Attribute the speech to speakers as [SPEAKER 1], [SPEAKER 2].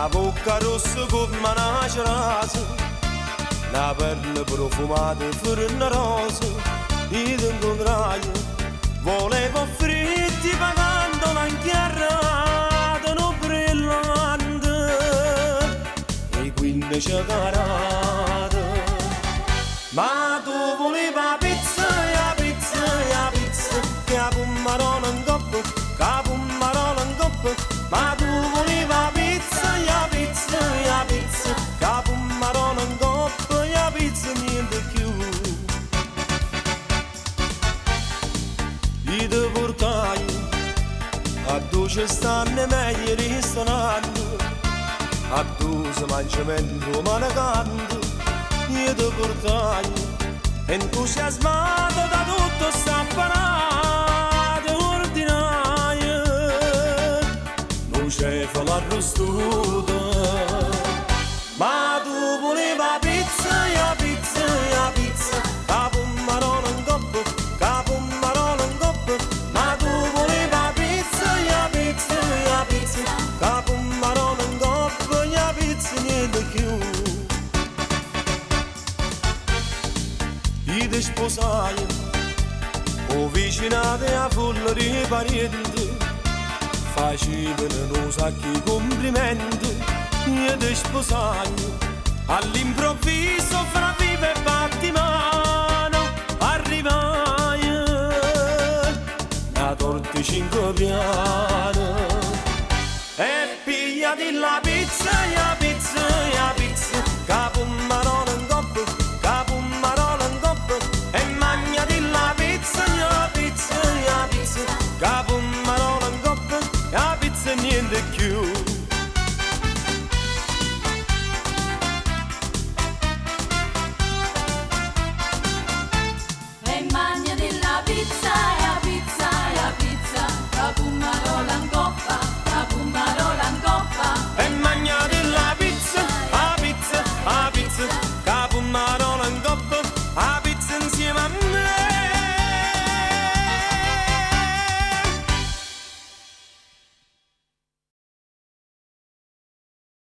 [SPEAKER 1] la bocca rossa come una cerasa, la pelle profumata per una rosa, io ti incontrai, volevo offrirti pagando la chiarata, non brillante, e quindi c'è carata, ma tu volevi la pizza, la pizza, la pizza, che la pommarola in coppa, che la pommarola in coppa, ma tu volevi la pizza, la pizza, la pizza, che la pommarola in coppa, la pizza niente più. Io ti portai a dove ci stanno meglio ristoranti, a dove si mangia meglio manacante. Io ti portai entusiasmato da tutto sta parata ordinaria, non c'è fa l'arrostuta, ma tu volevi la pizza, la pizza, la pizza, la pommarola in coppa, la pommarola in coppa, ma tu volevi la pizza, la pizza, la pizza, la pommarola in coppa, la pizza niente più. Io ti sposai, o vicinate a folla di parenti, facevano un sacco di complimenti. Io ti sposai, all'improvviso fra vive e battimano, arrivai, una torta 5 piani, e pigliati la pizza, la pizza, la pizza, che pommarola in coppa, che pommarola in coppa, e mangiati la pizza, la pizza, la pizza, che pommarola in coppa, la pizza e niente più.